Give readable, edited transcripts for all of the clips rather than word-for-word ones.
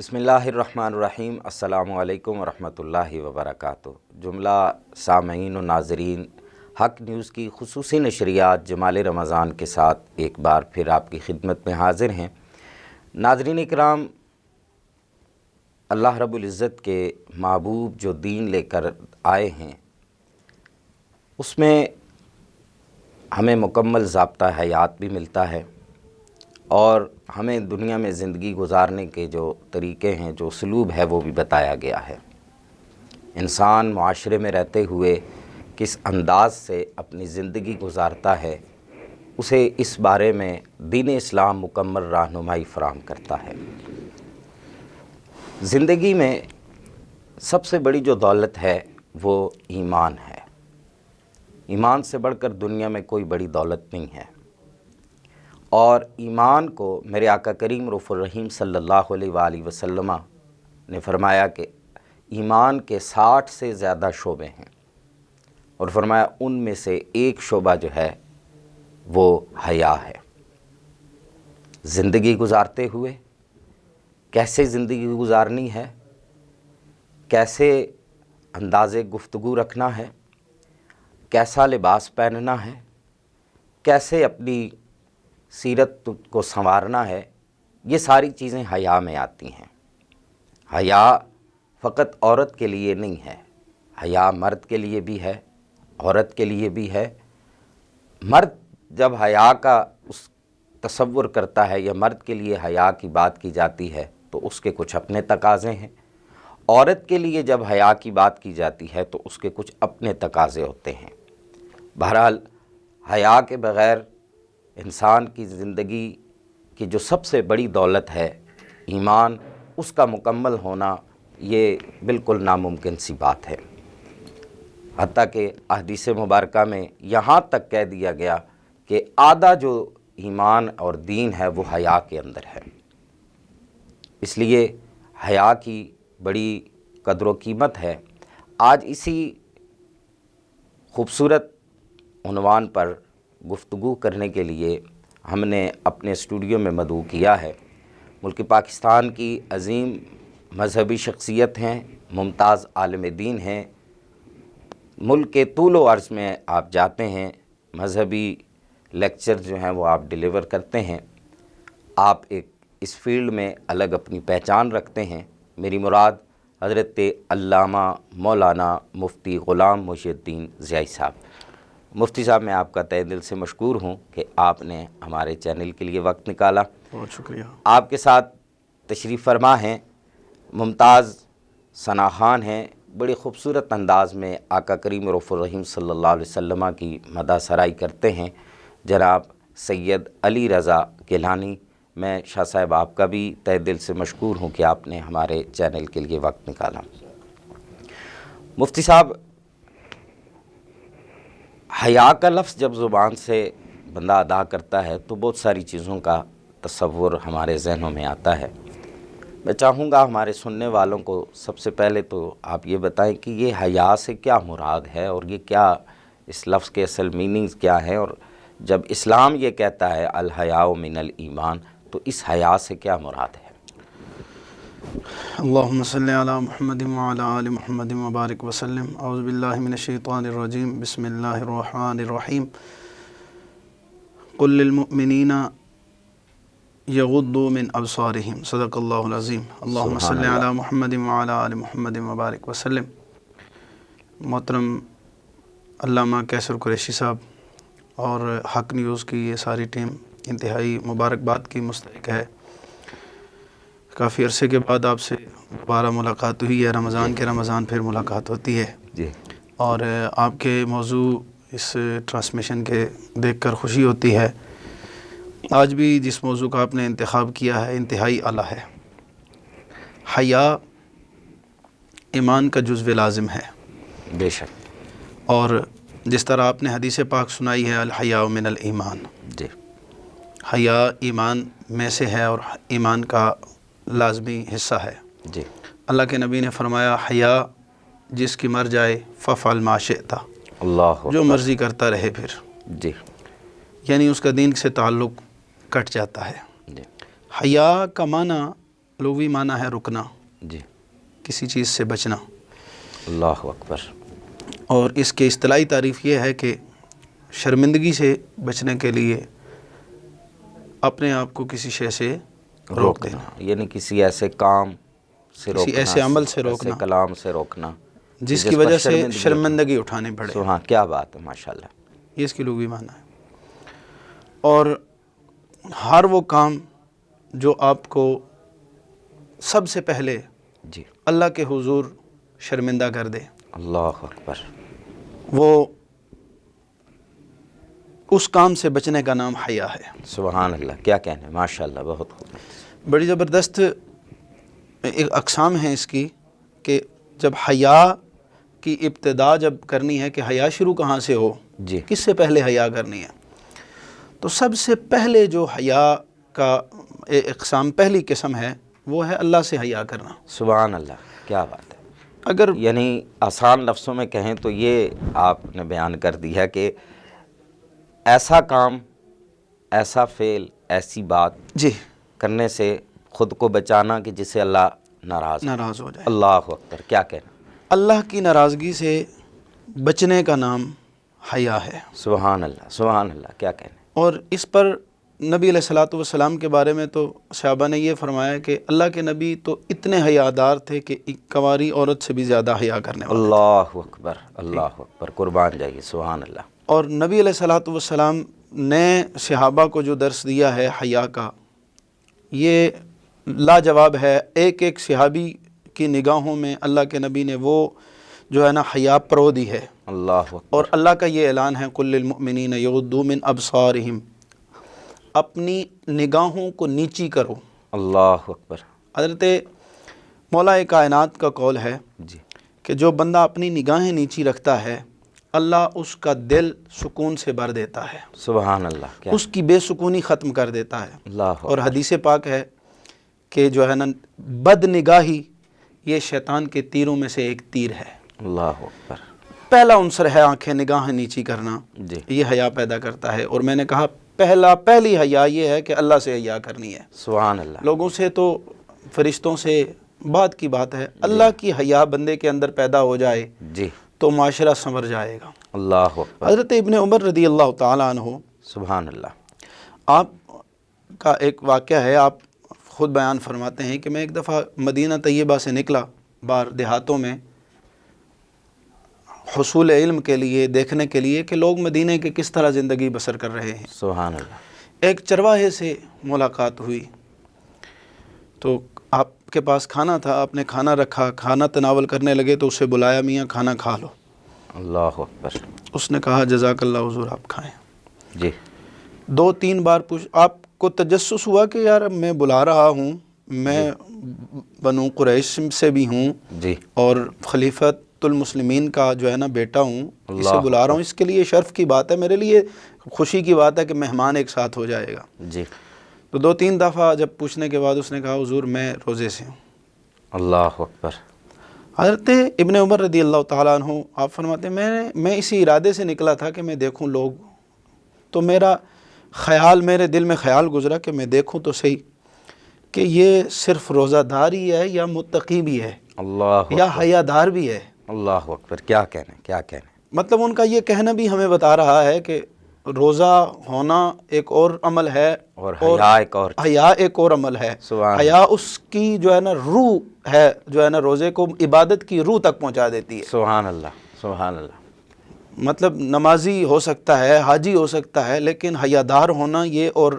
بسم اللہ الرحمن الرحیم۔ السلام علیکم ورحمۃ اللہ وبرکاتہ۔ جملہ سامعین و ناظرین، حق نیوز کی خصوصی نشریات جمال رمضان کے ساتھ ایک بار پھر آپ کی خدمت میں حاضر ہیں۔ ناظرین اکرام، اللہ رب العزت کے محبوب جو دین لے کر آئے ہیں، اس میں ہمیں مکمل ضابطہ حیات بھی ملتا ہے اور ہمیں دنیا میں زندگی گزارنے کے جو طریقے ہیں، جو اسلوب ہے، وہ بھی بتایا گیا ہے۔ انسان معاشرے میں رہتے ہوئے کس انداز سے اپنی زندگی گزارتا ہے، اسے اس بارے میں دین اسلام مکمل رہنمائی فراہم کرتا ہے۔ زندگی میں سب سے بڑی جو دولت ہے وہ ایمان ہے۔ ایمان سے بڑھ کر دنیا میں کوئی بڑی دولت نہیں ہے، اور ایمان کو میرے آقا کریم رؤوف الرحیم صلی اللہ علیہ وآلہ وسلم نے فرمایا کہ ایمان کے 60 سے زیادہ شعبے ہیں، اور فرمایا ان میں سے ایک شعبہ جو ہے وہ حیا ہے۔ زندگی گزارتے ہوئے کیسے زندگی گزارنی ہے، کیسے انداز گفتگو رکھنا ہے، کیسا لباس پہننا ہے، کیسے اپنی سیرت کو سنوارنا ہے، یہ ساری چیزیں حیا میں آتی ہیں۔ حیا فقط عورت کے لیے نہیں ہے، حیا مرد کے لیے بھی ہے، عورت کے لیے بھی ہے۔ مرد جب حیا کا اس تصور کرتا ہے یا مرد کے لیے حیا کی بات کی جاتی ہے تو اس کے کچھ اپنے تقاضے ہیں، عورت کے لیے جب حیا کی بات کی جاتی ہے تو اس کے کچھ اپنے تقاضے ہوتے ہیں۔ بہرحال حیا کے بغیر انسان کی زندگی کی جو سب سے بڑی دولت ہے ایمان، اس کا مکمل ہونا یہ بالکل ناممکن سی بات ہے۔ حتیٰ کہ احادیث مبارکہ میں یہاں تک کہہ دیا گیا کہ آدھا جو ایمان اور دین ہے وہ حیا کے اندر ہے۔ اس لیے حیا کی بڑی قدر و قیمت ہے۔ آج اسی خوبصورت عنوان پر گفتگو کرنے کے لیے ہم نے اپنے اسٹوڈیو میں مدعو کیا ہے ملک پاکستان کی عظیم مذہبی شخصیت ہیں، ممتاز عالم دین ہیں۔ ملک کے طول و عرض میں آپ جاتے ہیں، مذہبی لیکچر جو ہیں وہ آپ ڈیلیور کرتے ہیں، آپ ایک اس فیلڈ میں الگ اپنی پہچان رکھتے ہیں۔ میری مراد حضرت علامہ مولانا مفتی غلام محی الدین ضیائی صاحب۔ مفتی صاحب، میں آپ کا تہہ دل سے مشکور ہوں کہ آپ نے ہمارے چینل کے لیے وقت نکالا۔ بہت شکریہ۔ آپ کے ساتھ تشریف فرما ہیں ممتاز ثنا خان ہیں، بڑی خوبصورت انداز میں آقا کریم رؤوف الرحیم صلی اللہ علیہ وسلم کی مدح سرائی کرتے ہیں جناب سید علی رضا گیلانی۔ میں شاہ صاحب آپ کا بھی تہہ دل سے مشکور ہوں کہ آپ نے ہمارے چینل کے لیے وقت نکالا۔ مفتی صاحب، حیا کا لفظ جب زبان سے بندہ ادا کرتا ہے تو بہت ساری چیزوں کا تصور ہمارے ذہنوں میں آتا ہے۔ میں چاہوں گا ہمارے سننے والوں کو سب سے پہلے تو آپ یہ بتائیں کہ یہ حیا سے کیا مراد ہے، اور یہ کیا، اس لفظ کے اصل میننگز کیا ہیں، اور جب اسلام یہ کہتا ہے الحیاء من الایمان تو اس حیا سے کیا مراد ہے؟ اللہم صلی علی محمد وعلی آل محمد وبارک وسلم۔ اعوذ باللہ من الشیطان الرجیم، بسم اللہ الرحمن الرحیم۔ قل للمؤمنین یغضوا من ابصارہم، صدق اللہ العظیم۔ اللہم صلی علی محمد وعلی آل محمد وبارک وسلم۔ محترم علامہ کیسر قریشی صاحب اور حق نیوز کی یہ ساری ٹیم انتہائی مبارکباد کی مستحق ہے۔ کافی عرصے کے بعد آپ سے دوبارہ ملاقات ہوئی ہے، رمضان پھر ملاقات ہوتی ہے جی، اور آپ کے موضوع اس ٹرانسمیشن کے دیکھ کر خوشی ہوتی ہے۔ آج بھی جس موضوع کا آپ نے انتخاب کیا ہے انتہائی اعلیٰ ہے۔ حیا ایمان کا جزو لازم ہے، بے شک۔ اور جس طرح آپ نے حدیث پاک سنائی ہے الحیاء من الایمان، جی، حیا ایمان میں سے ہے اور ایمان کا لازمی حصہ ہے۔ جی، اللہ کے نبی نے فرمایا حیا جس کی مر جائے ففعل ما شئت، اللہ جو مرضی کرتا رہے پھر، جی، یعنی اس کا دین سے تعلق کٹ جاتا ہے۔ جی، حیا کا معنی لغوی معنی ہے رکنا، جی کسی چیز سے بچنا، اللہ اکبر. اور اس کے اصطلاحی تعریف یہ ہے کہ شرمندگی سے بچنے کے لیے اپنے آپ کو کسی شے سے روک دینا، یعنی کسی ایسے کام سے کسی روکنا، ایسے عمل سے روکنا، ایسے کلام سے روکنا جس کہ کی پر وجہ سے اٹھائے. شرمندگی اٹھانی پڑے. سبحان، کیا بات ہے، ماشاءاللہ. یہ اس کی لغوی معنی ہے. اور ہر وہ کام جو آپ کو سب سے پہلے جی اللہ کے حضور شرمندہ کر دے، اللہ اکبر. وہ اس کام سے بچنے کا نام حیا ہے. سبحان اللہ، کیا کہنے، ماشاءاللہ، بہت خوب. بڑی زبردست ایک اقسام ہیں اس کی کہ جب حیا کی ابتدا جب کرنی ہے کہ حیا شروع کہاں سے ہو، جی کس سے پہلے حیا کرنی ہے، تو سب سے پہلے جو حیا کا اقسام پہلی قسم ہے وہ ہے اللہ سے حیا کرنا. سبحان اللہ، کیا بات ہے. اگر یعنی آسان لفظوں میں کہیں تو یہ آپ نے بیان کر دیا کہ ایسا کام، ایسا فعل، ایسی بات جی کرنے سے خود کو بچانا کہ جسے اللہ ناراض ہو جائے، اللہ اکبر، کیا کہنا. اللہ کی ناراضگی سے بچنے کا نام حیا ہے. سبحان اللہ، سبحان اللہ، کیا کہنا. اور اس پر نبی علیہ الصلاۃ والسلام کے بارے میں تو صحابہ نے یہ فرمایا کہ اللہ کے نبی تو اتنے حیادار تھے کہ ایک کنواری عورت سے بھی زیادہ حیا کرنے والے. اللہ اکبر، اللہ اکبر، قربان جائیے، سبحان اللہ. اور نبی علیہ الصلاۃ والسلام نے صحابہ کو جو درس دیا ہے حیا کا، یہ لاجواب ہے. ایک ایک صحابی کی نگاہوں میں اللہ کے نبی نے وہ جو ہے نا حیا پرو دی ہے. اللہ اکبر. اور اللہ کا یہ اعلان ہے قل للمؤمنین یغضوا من ابصارہم، اپنی نگاہوں کو نیچی کرو. اللہ اکبر. حضرت مولا کائنات کا قول ہے جی کہ جو بندہ اپنی نگاہیں نیچی رکھتا ہے اللہ اس کا دل سکون سے بھر دیتا ہے، سبحان اللہ، کیا. اس کی بے سکونی ختم کر دیتا ہے. اللہ اور حدیث پاک ہے کہ جو ہے نا بد نگاہی یہ شیطان کے تیروں میں سے ایک تیر ہے. اللہ اکبر. پہلا عنصر ہے آنکھیں نگاہیں نیچی کرنا، جی یہ حیا پیدا کرتا ہے. اور میں نے کہا پہلی حیا یہ ہے کہ اللہ سے حیا کرنی ہے. سبحان اللہ. لوگوں سے تو فرشتوں سے بعد کی بات ہے، اللہ کی حیا بندے کے اندر پیدا ہو جائے جی تو معاشرہ سنور جائے گا. اللہ اکبر. حضرت ابن عمر رضی اللہ تعالیٰ عنہ، سبحان اللہ. آپ کا ایک واقعہ ہے، آپ خود بیان فرماتے ہیں کہ میں ایک دفعہ مدینہ طیبہ سے نکلا باہر دیہاتوں میں حصول علم کے لیے، دیکھنے کے لیے کہ لوگ مدینہ کے کس طرح زندگی بسر کر رہے ہیں. سبحان اللہ. ایک چرواہے سے ملاقات ہوئی تو آپ کے پاس کھانا تھا، آپ نے کھانا رکھا، کھانا تناول کرنے لگے تو اسے بلایا، میاں کھانا کھا لو. اللہ اکبر. اس نے کہا جزاک اللہ حضور، آپ کھائیں. جی 2-3 بار آپ کو تجسس ہوا کہ یار میں بلا رہا ہوں، میں بنو قریش سے بھی ہوں جی اور خلیفۃ المسلمین کا جو ہے نا بیٹا ہوں، اسے اللہ بلا رہا ہوں، اس کے لیے شرف کی بات ہے، میرے لیے خوشی کی بات ہے کہ مہمان ایک ساتھ ہو جائے گا. جی تو 2-3 دفعہ جب پوچھنے کے بعد اس نے کہا حضور میں روزے سے ہوں. اللہ اکبر. حضرت ابن عمر رضی اللہ تعالیٰ عنہ آپ فرماتے ہیں میں اسی ارادے سے نکلا تھا کہ میں دیکھوں لوگ، تو میرے دل میں خیال گزرا کہ میں دیکھوں تو صحیح کہ یہ صرف روزہ دار ہی ہے یا متقی بھی ہے اللہ یا اکبر. حیا دار بھی ہے. اللہ اکبر، کیا کہنے، کیا کہنے. مطلب ان کا یہ کہنا بھی ہمیں بتا رہا ہے کہ روزہ ہونا ایک اور عمل ہے اور حیا ایک اور. حیا ایک اور عمل ہے. سبحان حیا اس کی جو ہے نا روح ہے، جو ہے نا روزے کو عبادت کی روح تک پہنچا دیتی ہے. سبحان اللہ، سبحان اللہ. مطلب نمازی ہو سکتا ہے، حاجی ہو سکتا ہے، لیکن حیادار ہونا یہ اور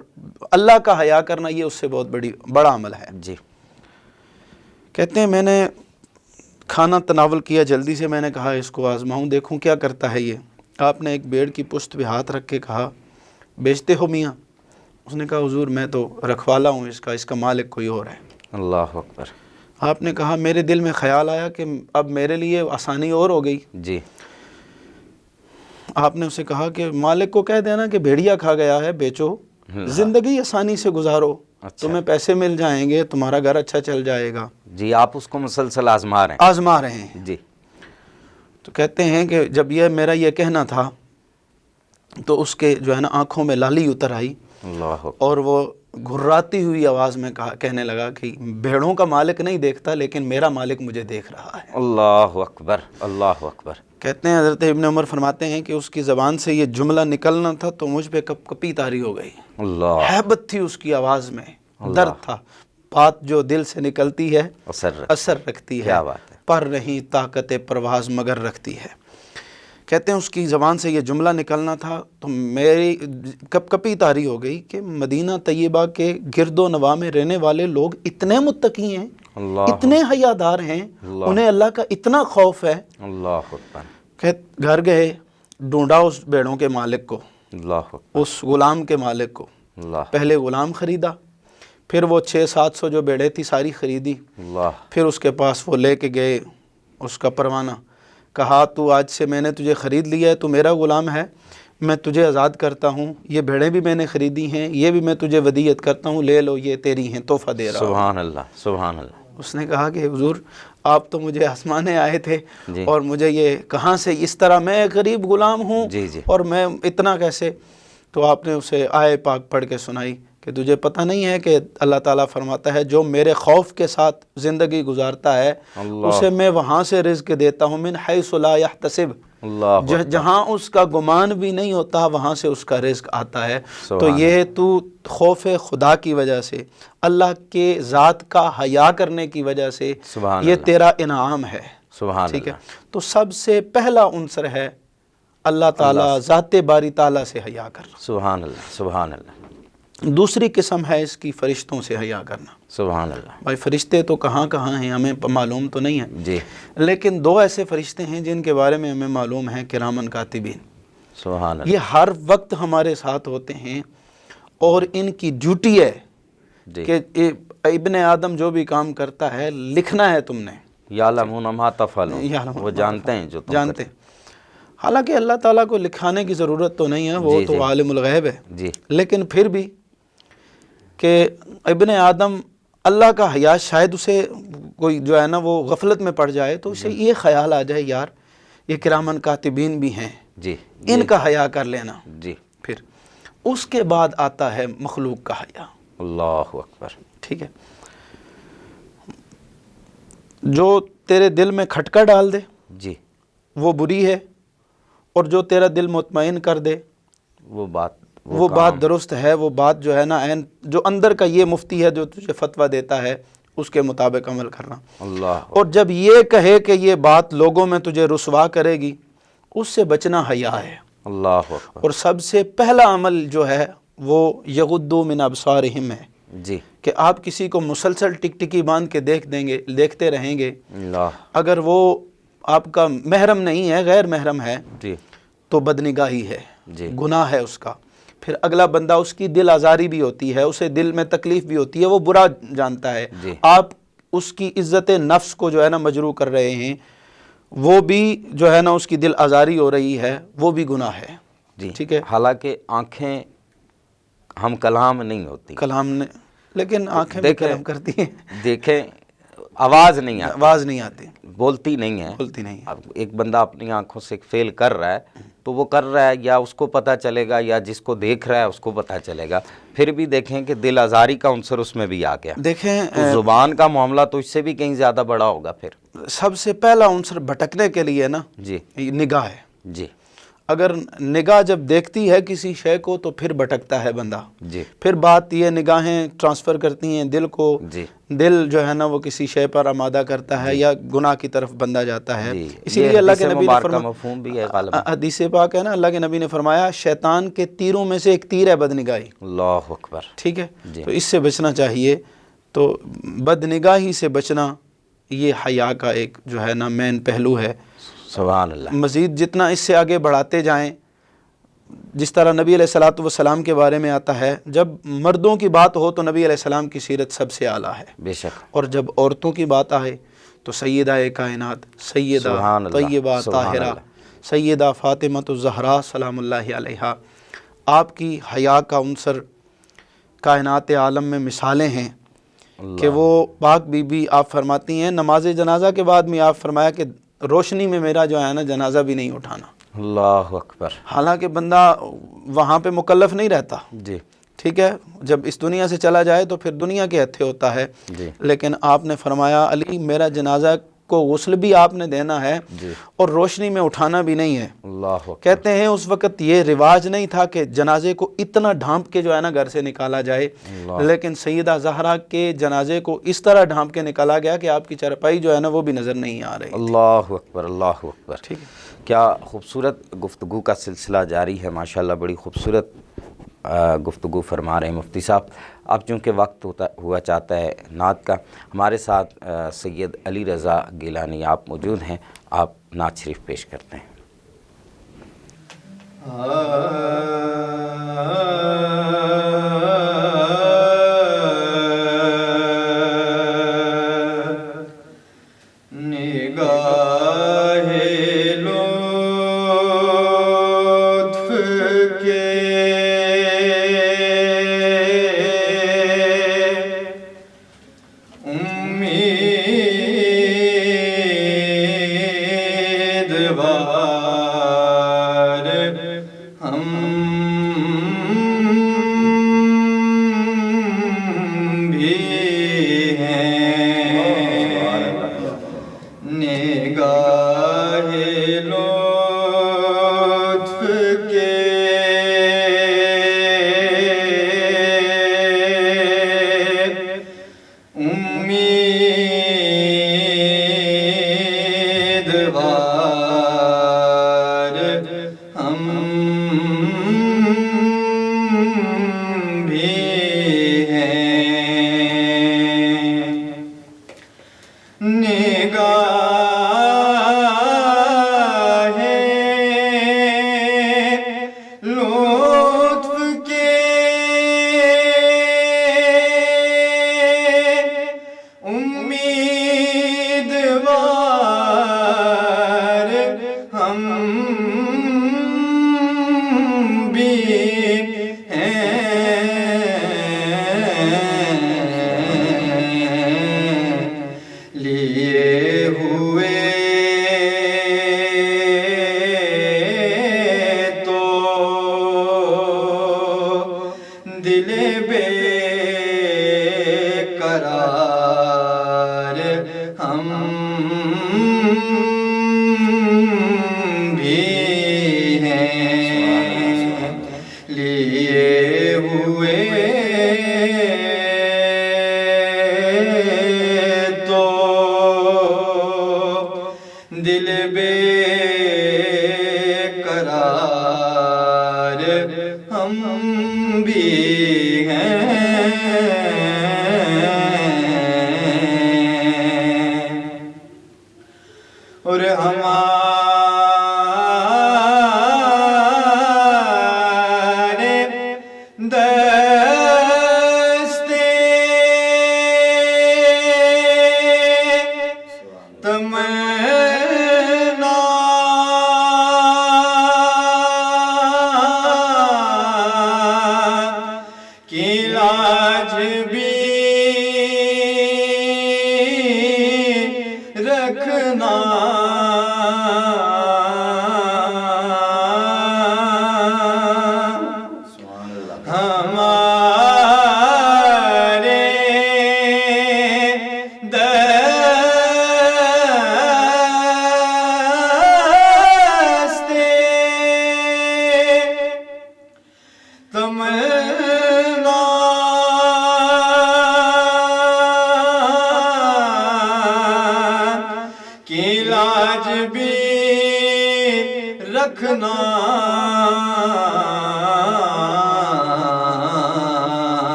اللہ کا حیا کرنا یہ اس سے بہت بڑا عمل ہے. جی کہتے ہیں میں نے کھانا تناول کیا، جلدی سے میں نے کہا اس کو آزماؤں، دیکھوں کیا کرتا ہے یہ. آپ نے ایک بھیڑ کی پشت پہ ہاتھ رکھ کے کہا بیچتے ہو میاں؟ اس نے کہا حضور میں تو رکھوالا ہوں، اس کا مالک کوئی اور ہے. اللہ اکبر. آپ نے کہا میرے دل میں خیال آیا کہ اب میرے لیے آسانی اور ہو گئی. جی آپ نے اسے کہا کہ مالک کو کہہ دینا کہ بھیڑیا کھا گیا ہے، بیچو، زندگی آسانی سے گزارو، تمہیں پیسے مل جائیں گے، تمہارا گھر اچھا چل جائے گا. جی آپ اس کو مسلسل آزما رہے ہیں. جی. تو کہتے ہیں کہ جب میرا یہ کہنا تھا تو اس کے جو ہے نا آنکھوں میں لالی اتر آئی اللہ اکبر. اور وہ گھراتی ہوئی آواز میں کہنے لگا کہ بھیڑوں کا مالک نہیں دیکھتا لیکن میرا مالک مجھے دیکھ رہا ہے۔ اللہ اکبر، اللہ اکبر۔ کہتے ہیں حضرت ابن عمر فرماتے ہیں کہ اس کی زبان سے یہ جملہ نکلنا تھا تو مجھ پہ کپ کپی طاری ہو گئی۔ اللہ، ہیبت تھی اس کی آواز میں، درد تھا۔ بات جو دل سے نکلتی ہے اثر رکھتی ہے، کیا بات ہے۔ پر نہیں طاقت پرواز مگر رکھتی ہے۔ کہتے ہیں اس کی زبان سے یہ جملہ نکلنا تھا تو میری کپ کپی طاری ہو گئی کہ مدینہ طیبہ کے گرد و نواح میں رہنے والے لوگ اتنے متقی ہیں، اللہ، اتنے حیادار ہیں، اللہ، انہیں اللہ کا اتنا خوف ہے۔ اللہ اکبر، کہ گھر گئے، ڈھونڈا اس بھیڑوں کے مالک کو، اللہ اکبر، اس غلام کے مالک کو۔ اللہ، پہلے غلام خریدا، پھر وہ 600-700 جو بھیڑیں تھی ساری خریدی، اللہ، پھر اس کے پاس وہ لے کے گئے اس کا پروانہ، کہا تو آج سے میں نے تجھے خرید لیا ہے، تو میرا غلام ہے، میں تجھے آزاد کرتا ہوں، یہ بھیڑیں بھی میں نے خریدی ہیں، یہ بھی میں تجھے ودیعت کرتا ہوں، لے لو، یہ تیری ہیں، تحفہ دے رہا ہوں۔ سبحان اللہ، سبحان اللہ۔ اس نے کہا کہ حضور آپ تو مجھے آسمانے آئے تھے جی، اور مجھے یہ کہاں سے اس طرح، میں غریب غلام ہوں جی جی، اور میں اتنا کیسے؟ تو آپ نے اسے آئے پاک پڑھ کے سنائی کہ تجھے پتہ نہیں ہے کہ اللہ تعالیٰ فرماتا ہے جو میرے خوف کے ساتھ زندگی گزارتا ہے اللہ، اسے میں وہاں سے رزق دیتا ہوں، من حیث لا یحتسب، اللہ، جہاں اس کا گمان بھی نہیں ہوتا وہاں سے اس کا رزق آتا ہے۔ تو سبحان یہ تو خوف خدا کی وجہ سے، اللہ کے ذات کا حیا کرنے کی وجہ سے سبحان یہ اللہ، تیرا انعام ہے، سبحان ٹھیک ہے؟ اللہ، تو سب سے پہلا عنصر ہے اللہ تعالیٰ، ذات باری تعالیٰ سے حیا کرنا۔ سبحان اللہ، سبحان اللہ، دوسری قسم ہے اس کی فرشتوں سے حیا کرنا۔ سبحان اللہ، بھائی فرشتے تو کہاں کہاں ہیں ہمیں معلوم تو نہیں ہے، جی، لیکن دو ایسے فرشتے ہیں جن کے بارے میں ہمیں معلوم ہے، کرامن کاتبین۔ سبحان اللہ، یہ ہر وقت ہمارے ساتھ ہوتے ہیں اور ان کی ڈیوٹی ہے جی، کہ ابن آدم جو بھی کام کرتا ہے لکھنا ہے تم نے، یعلمون ما تفعلون، یعلمون وہ ما جانتے ہیں جو تم جانتے ہیں۔ حالانکہ اللہ تعالیٰ کو لکھانے کی ضرورت تو نہیں ہے، وہ جی، تو جی، عالم الغیب ہے، جی، لیکن پھر بھی کہ ابن آدم اللہ کا حیا شاید اسے کوئی جو ہے نا وہ غفلت میں پڑ جائے تو اسے یہ خیال آ جائے یار یہ کرامن کاتبین بھی ہیں، جی، ان کا حیا کر لینا۔ جی، پھر اس کے بعد آتا ہے مخلوق کا حیا، اللہ اکبر، ٹھیک ہے؟ جو تیرے دل میں کھٹکا ڈال دے جی، وہ بری ہے، اور جو تیرا دل مطمئن کر دے وہ بات بات درست ہے، وہ بات جو ہے نا عین جو اندر کا یہ مفتی ہے جو تجھے فتویٰ دیتا ہے اس کے مطابق عمل کرنا۔ اللہ، اور جب یہ کہے کہ یہ بات لوگوں میں تجھے رسوا کرے گی اس سے بچنا حیا ہے۔ اللہ اکبر، اور سب سے پہلا عمل جو ہے وہ یغضوا من ابصارہم ہے جی، کہ آپ کسی کو مسلسل ٹک ٹکی باندھ کے دیکھتے رہیں گے، اللہ، اگر وہ آپ کا محرم نہیں ہے، غیر محرم ہے، جی، تو بدنگاہی ہے، جی، گناہ ہے اس کا۔ پھر اگلا بندہ اس کی دل آزاری بھی ہوتی ہے، اسے دل میں تکلیف بھی ہوتی ہے، وہ برا جانتا ہے، جی، آپ اس کی عزت نفس کو جو ہے نا مجروح کر رہے ہیں، وہ بھی جو ہے نا اس کی دل آزاری ہو رہی ہے، وہ بھی گناہ ہے، جی، ٹھیک ہے؟ حالانکہ آنکھیں ہم کلام نہیں ہوتی، کلام نے، لیکن آنکھیں بھی کلام کرتی ہیں، دیکھیں آواز نہیں آتی، آواز نہیں آتی، بولتی نہیں ہے۔ بولتی نہیں۔ اب ایک بندہ اپنی آنکھوں سے فیل کر رہا ہے تو وہ کر رہا ہے، یا اس کو پتہ چلے گا یا جس کو دیکھ رہا ہے اس کو پتہ چلے گا، پھر بھی دیکھیں کہ دل آزاری کا عنصر اس میں بھی آ گیا، دیکھیں تو زبان کا معاملہ تو اس سے بھی کہیں زیادہ بڑا ہوگا پھر۔ سب سے پہلا عنصر بھٹکنے کے لیے نا جی، نگاہ ہے۔ جی، اگر نگاہ جب دیکھتی ہے کسی شے کو تو پھر بھٹکتا ہے بندہ، جی، پھر بات یہ نگاہیں ٹرانسفر کرتی ہیں دل کو، جی، دل جو ہے نا وہ کسی شے پر آمادہ کرتا ہے یا گناہ کی طرف بندہ جاتا ہے۔ جی، اسی یہ لیے اللہ کے حدیث نبی نے مبارکہ مفہوم بھی ہے غالباً۔ حدیث پاک ہے نا، اللہ کے نبی نے فرمایا شیطان کے تیروں میں سے ایک تیر ہے بدنگاہی، اللہ اکبر، ٹھیک ہے؟ جی، تو اس سے بچنا چاہیے۔ تو بدنگاہی سے بچنا یہ حیا کا ایک جو ہے نا مین پہلو ہے۔ سبحان اللہ، مزید جتنا اس سے آگے بڑھاتے جائیں، جس طرح نبی علیہ الصلاۃ والسلام کے بارے میں آتا ہے، جب مردوں کی بات ہو تو نبی علیہ السلام کی سیرت سب سے اعلیٰ ہے، بے شک، اور جب عورتوں کی بات آئے تو سیدہ کائنات، سیدہ سبحان اللہ، طیبہ سبحان طاہرہ، اللہ، سیدہ فاطمہ الزہرا سلام اللہ علیہا، آپ کی حیا کا عنصر کائنات عالم میں مثالیں ہیں اللہ، کہ وہ پاک بی بی آپ فرماتی ہیں نماز جنازہ کے بعد میں آپ فرمایا کہ روشنی میں میرا جو ہے نا جنازہ بھی نہیں اٹھانا، اللہ اکبر، حالانکہ بندہ وہاں پہ مکلف نہیں رہتا، جی، ٹھیک ہے، جب اس دنیا سے چلا جائے تو پھر دنیا کے ہتھے ہوتا ہے، جی لیکن آپ نے فرمایا علی میرا جنازہ کو غسل بھی آپ نے دینا ہے جی اور روشنی میں اٹھانا بھی نہیں ہے۔ اللہ اکبر، کہتے ہیں اس وقت یہ رواج نہیں تھا کہ جنازے کو اتنا ڈھانپ کے جو ہے نا گھر سے نکالا جائے، اللہ لیکن سیدہ زہرا کے جنازے کو اس طرح ڈھانپ کے نکالا گیا کہ آپ کی چارپائی جو ہے نا وہ بھی نظر نہیں آ رہی تھی۔ اللہ اکبر، اللہ اکبر۔ ٹھیک ہے، کیا خوبصورت گفتگو کا سلسلہ جاری ہے ماشاءاللہ، بڑی خوبصورت گفتگو فرما رہے ہیں مفتی صاحب۔ اب چونکہ وقت ہوا چاہتا ہے نعت کا، ہمارے ساتھ سید علی رضا گیلانی آپ موجود ہیں، آپ نعت شریف پیش کرتے ہیں۔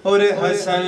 اور حسن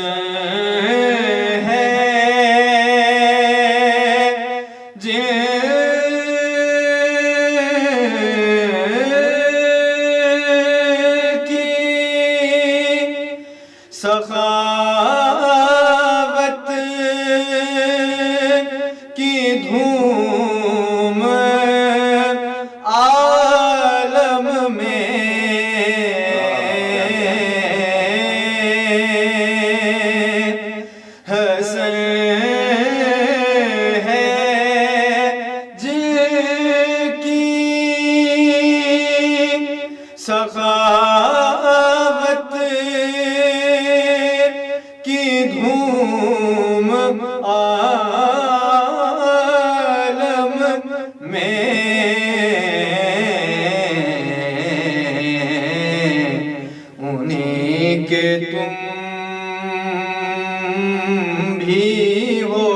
میں انہیں کے تم بھی ہو،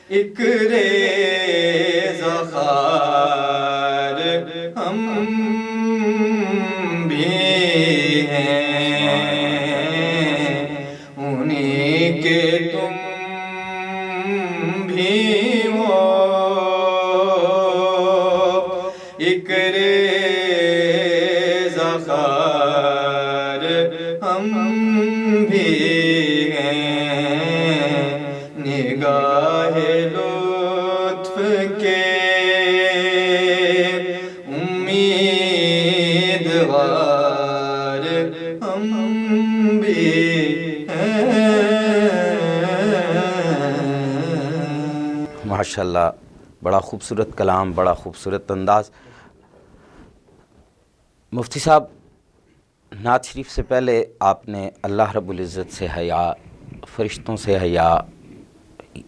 ایک ریزہ خار ہم بھی ہیں، انہیں کے تم بھی ہو، ایک ریزہ خار ہم بھی ہیں، نگاہ لطف کے امیدوار ہم بھی ہیں۔ ماشاءاللہ، بڑا خوبصورت کلام، بڑا خوبصورت انداز۔ مفتی صاحب، نعت شریف سے پہلے آپ نے اللہ رب العزت سے حیا، فرشتوں سے حیا،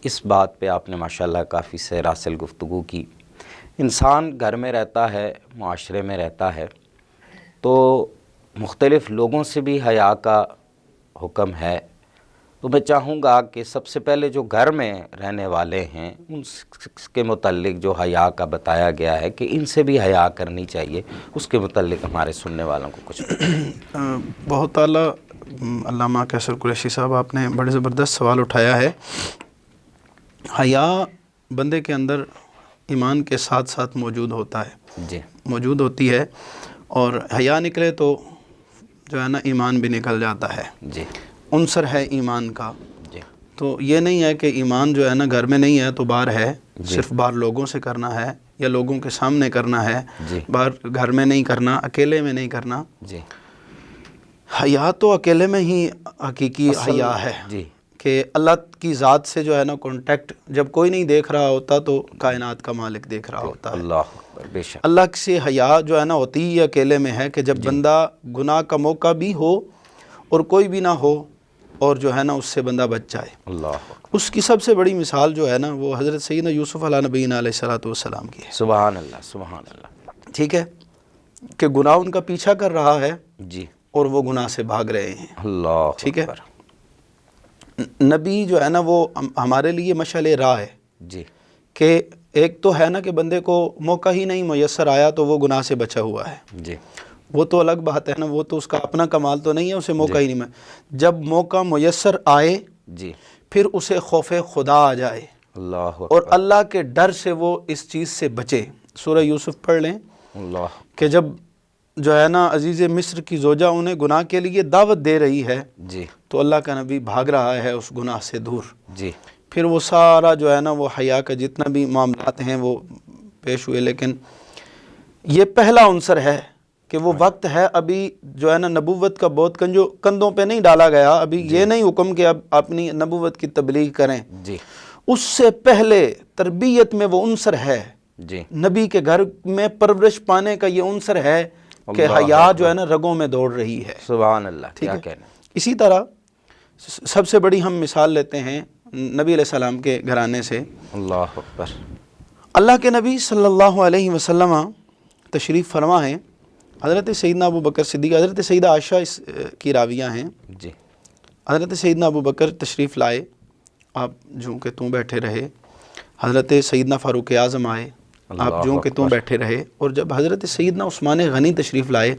اس بات پہ آپ نے ماشاءاللہ کافی سیر گفتگو کی۔ انسان گھر میں رہتا ہے، معاشرے میں رہتا ہے، تو مختلف لوگوں سے بھی حیا کا حکم ہے، تو میں چاہوں گا کہ سب سے پہلے جو گھر میں رہنے والے ہیں ان کے متعلق جو حیا کا بتایا گیا ہے کہ ان سے بھی حیا کرنی چاہیے، اس کے متعلق ہمارے سننے والوں کو کچھ بہت اعلیٰ علامہ کیسر قریشی صاحب، آپ نے بڑے زبردست سوال اٹھایا ہے۔ حیا بندے کے اندر ایمان کے ساتھ ساتھ موجود ہوتا ہے، جی موجود ہوتی ہے، اور حیا نکلے تو جو ہے نا ایمان بھی نکل جاتا ہے، جی عنصر ہے ایمان کا۔ جی تو یہ نہیں ہے کہ ایمان جو ہے نا گھر میں نہیں ہے تو باہر ہے، جی صرف باہر لوگوں سے کرنا ہے یا لوگوں کے سامنے کرنا ہے، جی باہر گھر میں نہیں کرنا، اکیلے میں نہیں کرنا۔ جی حیا تو اکیلے میں ہی حقیقی حیا ہے، جی کہ اللہ کی ذات سے جو ہے نا کانٹیکٹ، جب کوئی نہیں دیکھ رہا ہوتا تو کائنات کا مالک دیکھ رہا ہوتا ہے۔ اللہ اکبر، بے شک، اللہ سے حیا جو ہے نا ہوتی ہی اکیلے میں ہے، کہ جب بندہ گناہ کا موقع بھی ہو اور کوئی بھی نہ ہو اور جو ہے نا اس سے بندہ بچ جائے۔ اللہ اکبر، اس کی سب سے بڑی مثال جو ہے نا وہ حضرت سیدنا یوسف علیہ نبینا علیہ السلام کی ہے، سبحان اللہ، سبحان اللہ، ٹھیک ہے، کہ گناہ ان کا پیچھا کر رہا ہے جی اور وہ گناہ سے بھاگ رہے ہیں، اللہ ٹھیک ہے۔ اکبر، نبی جو ہے نا وہ ہمارے لیے مشعل راہ ہے، جی کہ ایک تو ہے نا کہ بندے کو موقع ہی نہیں میسر آیا تو وہ گناہ سے بچا ہوا ہے، جی وہ تو الگ بات ہے نا، وہ تو اس کا اپنا کمال تو نہیں ہے، اسے موقع ہی نہیں میں، جب موقع میسر آئے جی پھر اسے خوف خدا آ جائے اللہ اور اکبر، اللہ کے ڈر سے وہ اس چیز سے بچے۔ سورہ یوسف پڑھ لیں اللہ، کہ جب جو ہے نا عزیز مصر کی زوجہ انہیں گناہ کے لیے دعوت دے رہی ہے جی تو اللہ کا نبی بھاگ رہا ہے اس گناہ سے دور، جی پھر وہ سارا جو ہے نا وہ حیا کا جتنا بھی معاملات ہیں وہ پیش ہوئے، لیکن یہ پہلا عنصر ہے کہ وہ وقت ہے ابھی جو ہے نا نبوت کا بہت کندھوں پہ نہیں ڈالا گیا، ابھی یہ نہیں حکم کہ اب اپنی نبوت کی تبلیغ کریں، جی اس سے پہلے تربیت میں وہ عنصر ہے، جی نبی کے گھر میں پرورش پانے کا یہ عنصر ہے کہ اللہ حیا اکبر، جو ہے نا رگوں میں دوڑ رہی ہے، سبحان اللہ، ٹھیک کیا ہے۔ کہنا، اسی طرح سب سے بڑی ہم مثال لیتے ہیں نبی علیہ السلام کے گھرانے سے۔ اللہ اکبر، اللہ کے نبی صلی اللہ علیہ وسلم تشریف فرما ہیں، حضرت سیدنا ابو بکر صدیق، حضرت سیدہ عائشہ اس کی راویہ ہیں، جی حضرت سیدنا ابو بکر تشریف لائے، آپ جوں کہ توں بیٹھے رہے، حضرت سیدنا فاروق اعظم آئے، آپ جوں کہ توں بیٹھے رہے، اور جب حضرت سیدنا عثمان غنی تشریف لائے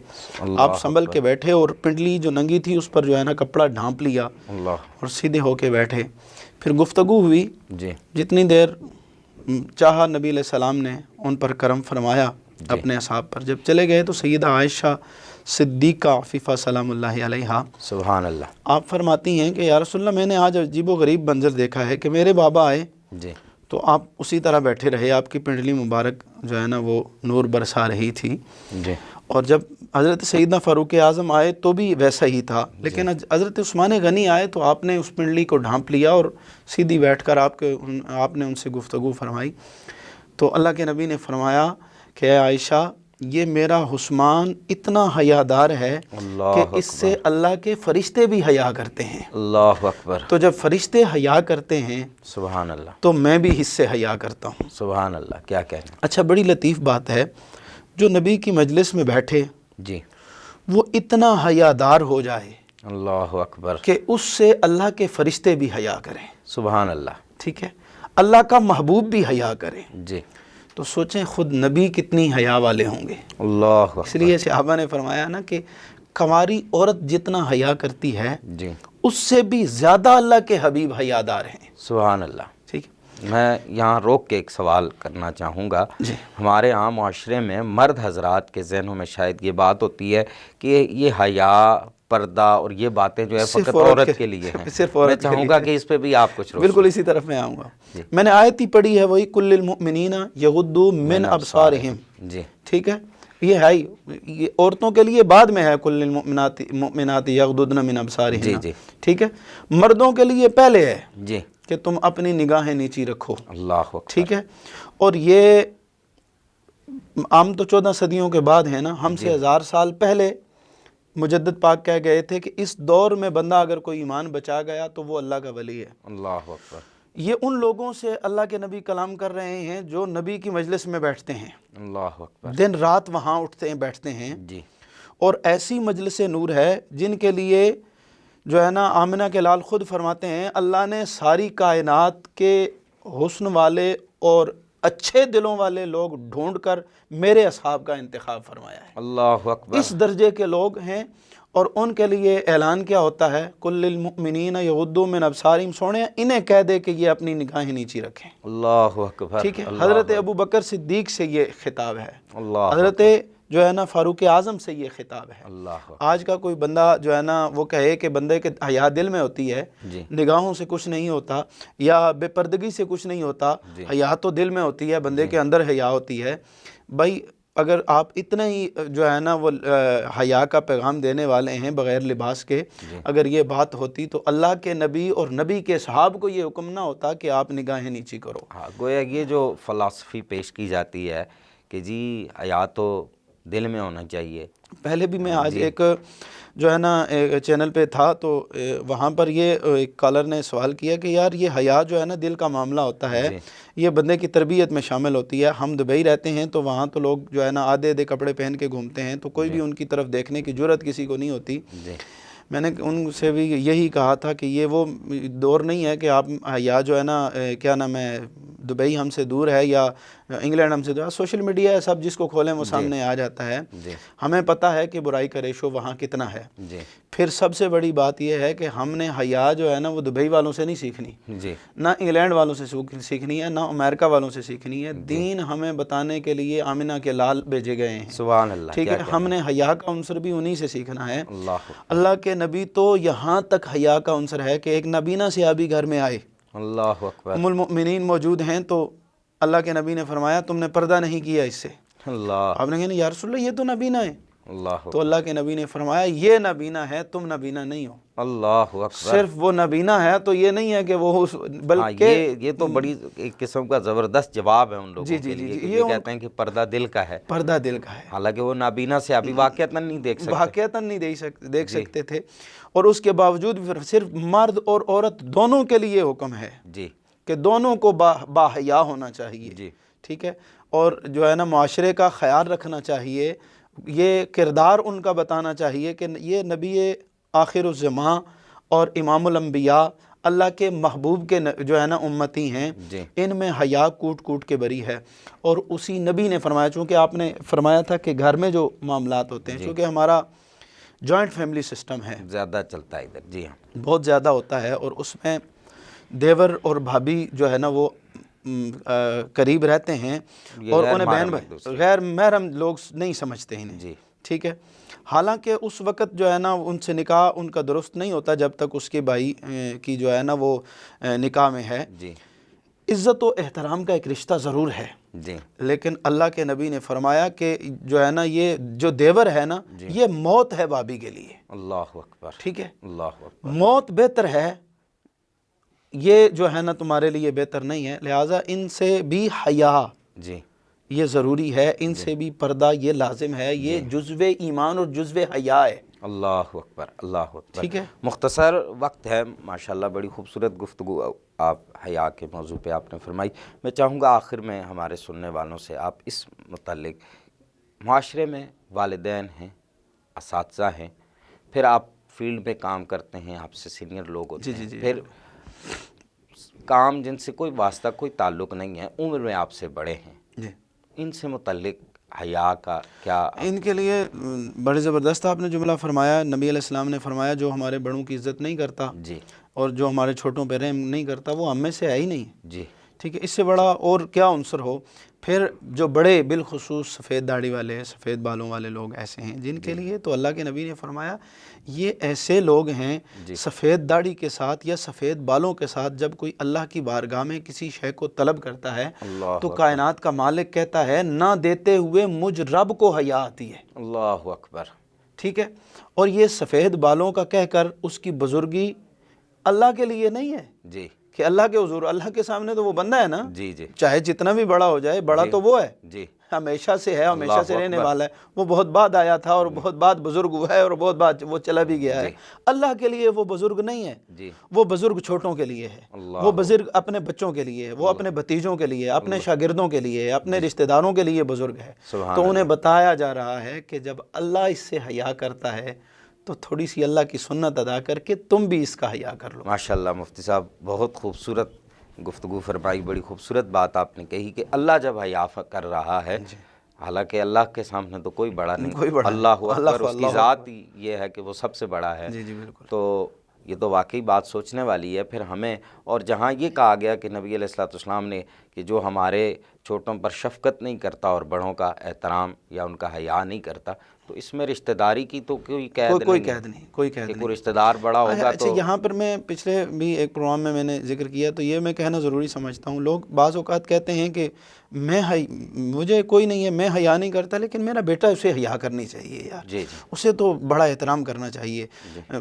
آپ سنبھل کے بیٹھے اور پنڈلی جو ننگی تھی اس پر جو ہے نا کپڑا ڈھانپ لیا اللہ، اور سیدھے ہو کے بیٹھے، پھر گفتگو ہوئی، جی جتنی دیر چاہا نبی علیہ السلام نے ان پر کرم فرمایا اپنے اصحاب پر۔ جب چلے گئے تو سیدہ عائشہ صدیقہ عفیفہ سلام اللہ علیہا سبحان اللہ، آپ فرماتی ہیں کہ یا رسول اللہ میں نے آج عجیب و غریب منظر دیکھا ہے کہ میرے بابا آئے جی تو آپ اسی طرح بیٹھے رہے، آپ کی پنڈلی مبارک جو ہے نا وہ نور برسا رہی تھی، جی اور جب حضرت سیدنا فاروق اعظم آئے تو بھی ویسا ہی تھا، لیکن حضرت عثمان غنی آئے تو آپ نے اس پنڈلی کو ڈھانپ لیا اور سیدھی بیٹھ کر آپ نے ان سے گفتگو فرمائی۔ تو اللہ کے نبی نے فرمایا کہ اے عائشہ، یہ میرا حسمان اتنا حیادار ہے اللہ کہ اس سے اللہ کے فرشتے بھی حیا کرتے ہیں۔ اللہ اکبر، تو جب فرشتے حیا کرتے ہیں سبحان اللہ، تو میں بھی اس سے حیا کرتا ہوں۔ سبحان اللہ، کیا کہنا۔ اچھا، بڑی لطیف بات ہے، جو نبی کی مجلس میں بیٹھے جی، وہ اتنا حیادار ہو جائے اللہ اکبر، کہ اس سے اللہ کے فرشتے بھی حیا کریں، سبحان اللہ، ٹھیک ہے، اللہ کا محبوب بھی حیا کرے، جی، تو سوچیں خود نبی کتنی حیا والے ہوں گے۔ اللہ اکبر، اس لیے صحابہ نے فرمایا نا کہ کنواری عورت جتنا حیا کرتی ہے جی، اس سے بھی زیادہ اللہ کے حبیب حیادار ہیں، سبحان اللہ۔ ٹھیک ہے۔ میں یہاں روک کے ایک سوال کرنا چاہوں گا۔ جی۔ ہمارے عام معاشرے میں مرد حضرات کے ذہنوں میں شاید یہ بات ہوتی ہے کہ یہ حیا، پردہ اور یہ باتیں جو ہے صرف فقط عورت عورت کے لیے ہیں۔ صرف عورت میں کے چاہوں لیے گا ہے۔ کہ اس پہ بھی آپ کچھ بالکل اسی طرف میں آؤں گا۔ جی۔ میں نے آیت ہی پڑھی ہے وہی کل للمؤمنین یغضوا من ابصارہم، جی، ٹھیک ہے، یہ ہے یہ عورتوں کے لیے بعد میں ہے کل للمؤمنات یغضضن من ابصارہن، جی، جی، ٹھیک ہے، مردوں کے لیے پہلے ہے جی، کہ تم اپنی نگاہیں نیچی رکھو، اللہ اکبر، ٹھیک ہے، اور یہ عام تو 14 صدیوں کے بعد ہے نا، ہم سے 1000 سال پہلے مجدد پاک کہہ گئے تھے کہ اس دور میں بندہ اگر کوئی ایمان بچا گیا تو وہ اللہ کا ولی ہے۔ اللہ اکبر، یہ ان لوگوں سے اللہ کے نبی کلام کر رہے ہیں جو نبی کی مجلس میں بیٹھتے ہیں، اللہ اکبر، دن رات وہاں اٹھتے ہیں بیٹھتے ہیں، جی، اور ایسی مجلس نور ہے جن کے لیے جو ہے نا آمنہ کے لال خود فرماتے ہیں اللہ نے ساری کائنات کے حسن والے اور اچھے دلوں والے لوگ ڈھونڈ کر میرے اصحاب کا انتخاب فرمایا ہے۔ اللہ اکبر، اس درجے کے لوگ ہیں، اور ان کے لیے اعلان کیا ہوتا ہے کل للمؤمنین یغضوا من ابصارہم، سونے انہیں کہہ دے کہ یہ اپنی نگاہیں نیچی رکھیں، اللہ اکبر، ٹھیک ہے۔ اللہ حضرت ابو بکر صدیق سے یہ خطاب ہے، اللہ حضرت جو ہے نا فاروق اعظم سے یہ خطاب ہے۔ اللہ آج کا کوئی بندہ جو ہے نا وہ کہے کہ بندے کے حیا دل میں ہوتی ہے، جی، نگاہوں سے کچھ نہیں ہوتا یا بے پردگی سے کچھ نہیں ہوتا، حیا تو دل میں ہوتی ہے، بندے کے اندر حیا ہوتی ہے۔ بھائی اگر آپ اتنے ہی جو ہے نا وہ حیا کا پیغام دینے والے ہیں بغیر لباس کے، اگر یہ بات ہوتی تو اللہ کے نبی اور نبی کے صحاب کو یہ حکم نہ ہوتا کہ آپ نگاہیں نیچی کرو۔ ہاں، گویا یہ جو فلسفی پیش کی جاتی ہے کہ جی حیا تو دل میں ہونا چاہیے۔ پہلے بھی میں آج ایک جو ہے نا چینل پہ تھا تو وہاں پر یہ ایک کالر نے سوال کیا کہ یار یہ حیا جو ہے نا دل کا معاملہ ہوتا ہے، یہ بندے کی تربیت میں شامل ہوتی ہے۔ ہم دبئی رہتے ہیں تو وہاں تو لوگ جو ہے نا آدھے آدھے کپڑے پہن کے گھومتے ہیں، تو کوئی بھی ان کی طرف دیکھنے کی جرت کسی کو نہیں ہوتی۔ میں نے ان سے بھی یہی کہا تھا کہ یہ وہ دور نہیں ہے کہ آپ حیا جو ہے نا کیا نام ہے دبئی ہم سے دور ہے یا انگلینڈ ہم سے دور ہے، سوشل میڈیا ہے، سب جس کو کھولیں وہ سامنے آ جاتا ہے۔ ہمیں پتہ ہے کہ برائی کا ریشو وہاں کتنا ہے۔ پھر سب سے بڑی بات یہ ہے کہ ہم نے حیا جو ہے نا وہ دبئی والوں سے نہیں سیکھنی، نہ انگلینڈ والوں سے سیکھنی ہے، نہ امریکہ والوں سے سیکھنی ہے۔ دین ہمیں بتانے کے لیے آمنہ کے لال بھیجے گئے ہیں، سبحان اللہ، ٹھیک ہے۔ ہم نے حیا کا عنصر بھی انہی سے سیکھنا ہے۔ اللہ کے نبی تو یہاں تک حیا کا عنصر ہے کہ ایک نبینہ صحابی گھر میں آئے، اللہ اکبر، ام المؤمنین موجود ہیں، تو اللہ کے نبی نے فرمایا تم نے پردہ نہیں کیا اس سے۔ اللہ، آپ نے کہا یا رسول اللہ یہ تو نبینہ ہے، اللہ، تو اللہ کے نبی نے فرمایا یہ نبینہ ہے، تم نبینہ نہیں ہو۔ اللہ اکبر، صرف وہ نبینہ ہے تو یہ نہیں ہے کہ وہ بلکہ یہ تو بڑی ایک قسم کا زبردست جواب ہے ان لوگوں کے لیے کہ یہ کہتے ہیں کہ پردہ دل کا ہے، پردہ دل کا ہے، حالانکہ وہ نابینا سے ابھی واقعتاً نہیں دیکھ سکتے، واقعتاً نہیں دیکھ سکتے تھے، اور اس کے باوجود صرف مرد اور عورت دونوں کے لیے حکم ہے جی کہ دونوں کو باحیا ہونا چاہیے، جی، ٹھیک ہے، اور جو ہے نا معاشرے کا خیال رکھنا چاہیے، یہ کردار ان کا بتانا چاہیے کہ یہ نبی آخر الزمان اور امام الانبیاء اللہ کے محبوب کے جو ہے نا امتی ہیں، ان میں حیا کوٹ کوٹ کے بری ہے۔ اور اسی نبی نے فرمایا، چونکہ آپ نے فرمایا تھا کہ گھر میں جو معاملات ہوتے ہیں، چونکہ ہمارا جوائنٹ فیملی سسٹم ہے، زیادہ چلتا ہے ادھر، جی ہاں، بہت زیادہ ہوتا ہے، اور اس میں دیور اور بھابھی جو ہے نا وہ قریب رہتے ہیں، اور انہیں بہن بھائی غیر محرم لوگ نہیں سمجھتے انہیں، جی، ٹھیک ہے۔ حالانکہ اس وقت جو ہے نا ان سے نکاح ان کا درست نہیں ہوتا جب تک اس کے بھائی کی جو ہے نا وہ نکاح میں ہے۔ جی، عزت و احترام کا ایک رشتہ ضرور ہے، جی، لیکن اللہ کے نبی نے فرمایا کہ جو ہے نا یہ جو دیور ہے نا یہ موت ہے بھابھی کے لیے، اللہ اکبر، ٹھیک ہے، اللہ اکبر، موت بہتر ہے، یہ جو ہے نا تمہارے لیے بہتر نہیں ہے، لہٰذا ان سے بھی حیا، جی، یہ ضروری ہے، ان سے بھی پردہ یہ لازم ہے، یہ جزو ایمان اور جزو حیا ہے۔ اللہ اکبر، اللہ اکبر۔ ٹھیک ہے، مختصر وقت ہے، ماشاءاللہ بڑی خوبصورت گفتگو آپ حیا کے موضوع پہ آپ نے فرمائی۔ میں چاہوں گا آخر میں ہمارے سننے والوں سے آپ اس متعلق، معاشرے میں والدین ہیں، اساتذہ ہیں، پھر آپ فیلڈ میں کام کرتے ہیں، آپ سے سینئر لوگ ہوتے ہیں، پھر کام جن سے کوئی واسطہ کوئی تعلق نہیں ہے، عمر میں آپ سے بڑے ہیں، جی، ان سے متعلق حیا کا کیا؟ ان کے لیے بڑے زبردست آپ نے جملہ فرمایا۔ نبی علیہ السلام نے فرمایا جو ہمارے بڑوں کی عزت نہیں کرتا جی اور جو ہمارے چھوٹوں پہ رحم نہیں کرتا وہ ہم میں سے ہے ہی نہیں۔ جی ٹھیک ہے، اس سے بڑا اور کیا عنصر ہو؟ پھر جو بڑے بالخصوص سفید داڑھی والے، سفید بالوں والے لوگ ایسے ہیں جن کے لیے تو اللہ کے نبی نے فرمایا یہ ایسے لوگ ہیں سفید داڑھی کے ساتھ یا سفید بالوں کے ساتھ جب کوئی اللہ کی بارگاہ میں کسی شے کو طلب کرتا ہے تو کائنات کا مالک کہتا ہے نہ دیتے ہوئے مجھ رب کو حیا آتی ہے۔ اللہ اکبر۔ ٹھیک ہے، اور یہ سفید بالوں کا کہہ کر اس کی بزرگی اللہ کے لیے نہیں ہے جی کہ اللہ کے حضور، اللہ کے سامنے تو وہ بندہ ہے نا، جی جی چاہے جتنا بھی بڑا ہو جائے، بڑا تو وہ ہے، جی ہمیشہ سے ہے، ہمیشہ سے رہنے والا ہے۔ وہ بہت بعد آیا تھا اور بہت بعد بزرگ ہوا ہے اور بہت بعد وہ چلا بھی گیا ہے۔ اللہ کے لیے وہ بزرگ نہیں ہے، جی وہ بزرگ چھوٹوں کے لیے ہے، وہ بزرگ اپنے بچوں کے لیے ہے، وہ اپنے بھتیجوں کے لیے، اپنے شاگردوں کے لیے، اپنے رشتہ داروں کے لیے بزرگ ہے۔ تو انہیں بتایا جا رہا ہے کہ جب اللہ اس سے حیا کرتا ہے تو تھوڑی سی اللہ کی سنت ادا کر کے تم بھی اس کا حیا کر لو۔ ماشاءاللہ مفتی صاحب بہت خوبصورت گفتگو فرمائی، بڑی خوبصورت بات آپ نے کہی کہ اللہ جب حیا کر رہا ہے، حالانکہ اللہ کے سامنے تو کوئی بڑا نہیں، اللہ اکبر، اس کی ذات ہی یہ ہے کہ وہ سب سے بڑا ہے۔ جی جی بالکل۔ تو یہ تو واقعی بات سوچنے والی ہے۔ پھر ہمیں، اور جہاں یہ کہا گیا کہ نبی علیہ الصلوۃ والسلام نے کہ جو ہمارے چھوٹوں پر شفقت نہیں کرتا اور بڑوں کا احترام یا ان کا حیا نہیں کرتا، تو اس میں رشتہ داری کی تو کوئی قید نہیں، کوئی قید نہیں، کوئی قید نہیں۔ کوئی رشتہ دار بڑا ہوگا اچھا، یہاں پر میں پچھلے بھی ایک پروگرام میں نے ذکر کیا تو یہ میں کہنا ضروری سمجھتا ہوں، لوگ بعض اوقات کہتے ہیں کہ مجھے کوئی نہیں ہے، میں حیا نہیں کرتا، لیکن میرا بیٹا اسے حیا کرنی چاہیے یار، جی اسے تو بڑا احترام کرنا چاہیے۔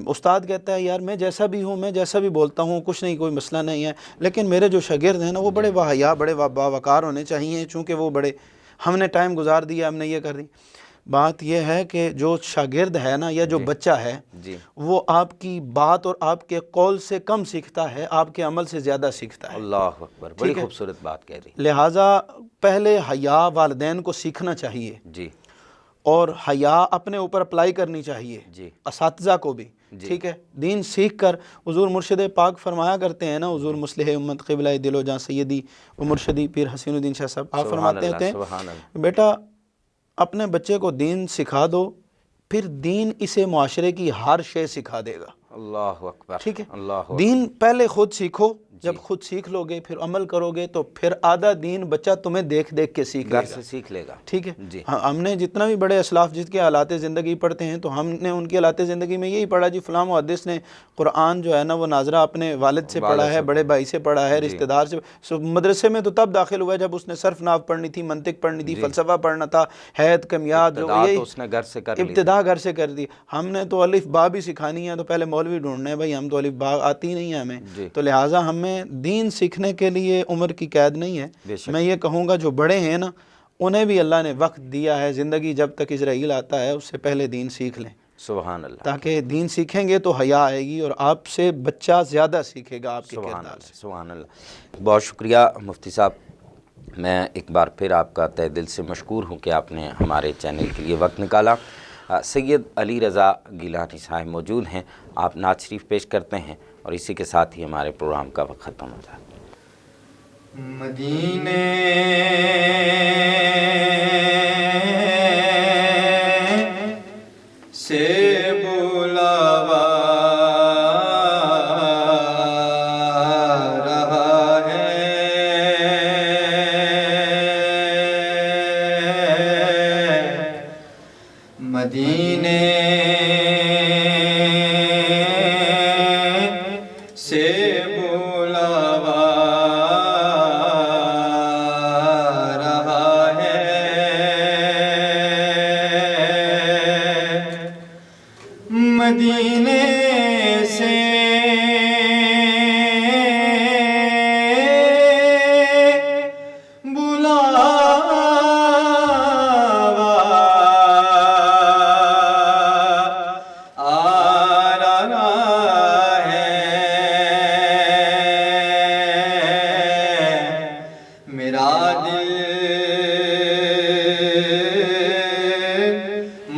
استاد کہتا ہے یار میں جیسا بھی ہوں، میں جیسا بھی بولتا ہوں، کچھ نہیں، کوئی مسئلہ نہیں ہے، لیکن میرے جو شاگرد ہیں نا وہ بڑے باحیا، بڑے باوقار ہونے چاہیے، چونکہ وہ بڑے، ہم نے ٹائم گزار دیا، ہم نے یہ کر دی۔ بات یہ ہے کہ جو شاگرد ہے نا یا جو بچہ ہے وہ آپ کی بات اور آپ کے قول سے کم سیکھتا ہے، آپ کے عمل سے زیادہ سیکھتا ہے۔ اللہ اکبر، بڑی خوبصورت بات کہہ رہی۔ لہٰذا پہلے حیا والدین کو سیکھنا چاہیے جی، اور حیا اپنے اوپر اپلائی کرنی چاہیے، جی، اساتذہ کو بھی۔ ٹھیک ہے، دین سیکھ کر حضور مرشد پاک فرمایا کرتے ہیں نا، حضور مصلح امت قبلہ دل و جاں سیدی و مرشدی پیر حسین الدین شاہ صاحب، آپ فرماتے ہیں بیٹا اپنے بچے کو دین سکھا دو، پھر دین اسے معاشرے کی ہر شے سکھا دے گا۔ اللہ اکبر، ٹھیک ہے، اللہ دین پہلے خود سیکھو، جب خود سیکھ لو گے پھر عمل کرو گے تو پھر آدھا دین بچہ تمہیں دیکھ دیکھ کے سیکھ لے گا، گھر سے سیکھ لے گا۔ ٹھیک ہے، جی، ہم نے جتنا بھی بڑے اسلاف جس کے حالات زندگی پڑھتے ہیں تو ہم نے ان کے حالات زندگی میں یہی پڑھا جی فلاں محدث نے قرآن جو ہے نا وہ ناظرہ اپنے والد سے پڑھا ہے، بڑے بھائی سے پڑھا ہے، رشتہ دار سے، مدرسے میں تو تب داخل ہوا جب اس نے صرف ناو پڑھنی تھی، منطق پڑھنی تھی، فلسفہ پڑھنا تھا، حید کمیات، جو یہی اس نے گھر سے کر لی، ابتدا گھر سے کر دی۔ ہم نے تو الف با بھی سکھانی ہے تو پہلے مولوی ڈھونڈنے ہیں، بھائی ہم تو الف با آتی نہیں ہے ہمیں، تو لہٰذا ہمیں دین سیکھنے کے لیے عمر کی قید نہیں ہے۔ میں یہ کہوں گا جو بڑے ہیں نا انہیں بھی اللہ نے وقت دیا ہے، زندگی جب تک اسرائیل آتا ہے اس سے پہلے دین سیکھ لیں، سبحان اللہ، تاکہ دین سیکھیں گے تو حیا آئے گی اور آپ سے بچہ زیادہ سیکھے گا آپ کے کردار سے۔ سبحان اللہ، بہت شکریہ مفتی صاحب، میں ایک بار پھر آپ کا تہ دل سے مشکور ہوں کہ آپ نے ہمارے چینل کے لیے وقت نکالا۔ سید علی رضا گیلانی صاحب موجود ہیں، آپ نعت شریف پیش کرتے ہیں اور اسی کے ساتھ ہی ہمارے پروگرام کا وقت ختم ہو جاتا ہے۔ مدینے سے بلاوا رہا ہے، مدینے سے بلاوا رہا ہے، مدینے سے بلا میرا دل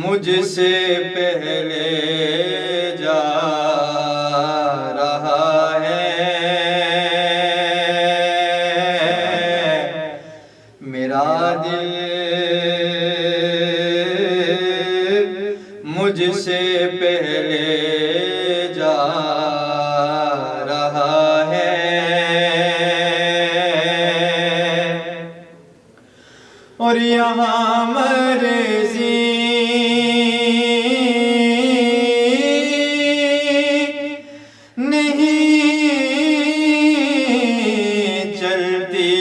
مجھ سے پہلے جا رہا ہے، میرا دل مجھ سے پہلے جا رہا ہے، اور یہاں مرضی نہیں چلتی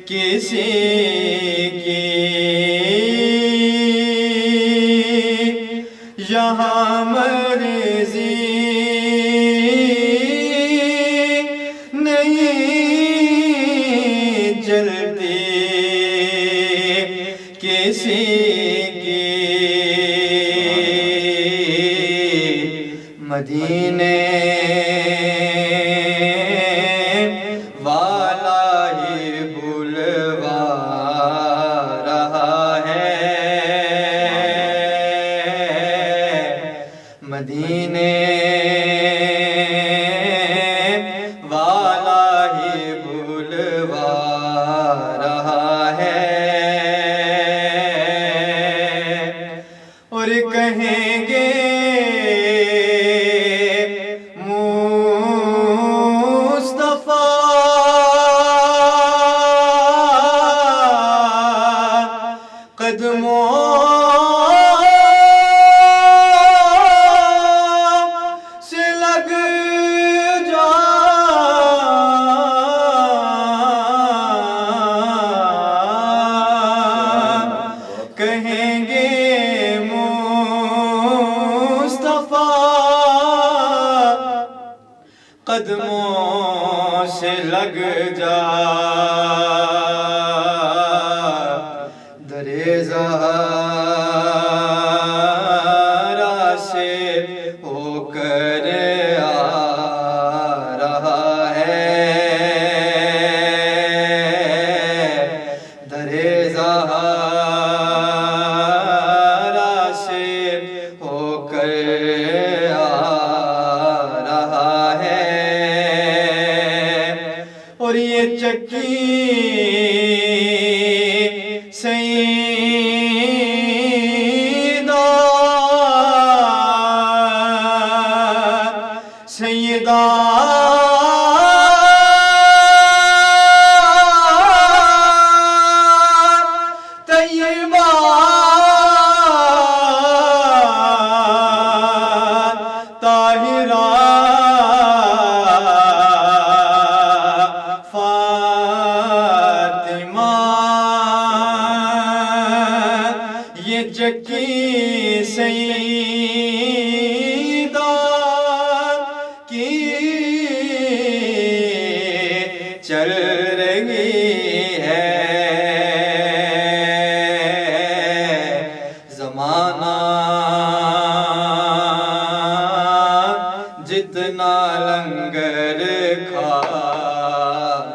کسی کی، یہاں مرضی نہیں چلتی کسی کی، مدینے والا ہی بلوا رہا ہے، مدینے والا ہی بلوا رہا ہے، اور کہیں گے قدموں سے لگ جا، کہیں گے مصطفیٰ قدموں سے لگ جا، زہرا سے ہو کر آ رہا ہے، در زہرا سے ہو کر آ رہا ہے، اور یہ چکی سیدہ طیبہ طاہرہ فاطمہ، یہ چکی سیدہ کی چل رہی ہے، زمانہ جتنا لنگر کھا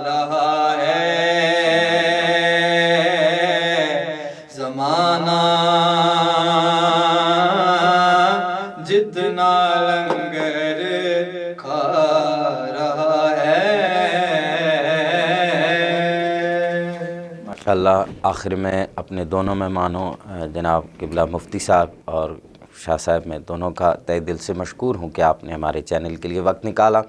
رہا ہے، زمانہ جتنا لنگر کھا رہا ہے۔ ماشاءاللہ آخر میں اپنے دونوں مہمانوں جناب قبلہ مفتی صاحب اور شاہ صاحب میں دونوں کا تہ دل سے مشکور ہوں کہ آپ نے ہمارے چینل کے لیے وقت نکالا۔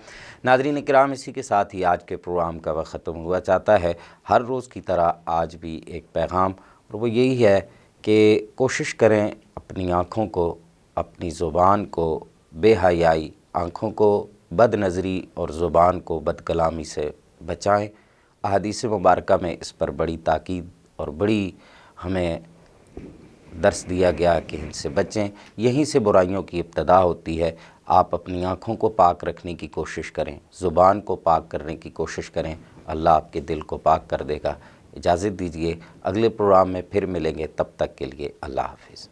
ناظرین کرام، اسی کے ساتھ ہی آج کے پروگرام کا وقت ختم ہوا چاہتا ہے۔ ہر روز کی طرح آج بھی ایک پیغام، اور وہ یہی ہے کہ کوشش کریں اپنی آنکھوں کو، اپنی زبان کو بے حیائی، آنکھوں کو بد نظری اور زبان کو بد کلامی سے بچائیں۔ احادیث مبارکہ میں اس پر بڑی تاکید اور بڑی ہمیں درس دیا گیا کہ ان سے بچیں، یہیں سے برائیوں کی ابتدا ہوتی ہے۔ آپ اپنی آنکھوں کو پاک رکھنے کی کوشش کریں، زبان کو پاک کرنے کی کوشش کریں، اللہ آپ کے دل کو پاک کر دے گا۔ اجازت دیجیے، اگلے پروگرام میں پھر ملیں گے، تب تک کے لیے اللہ حافظ۔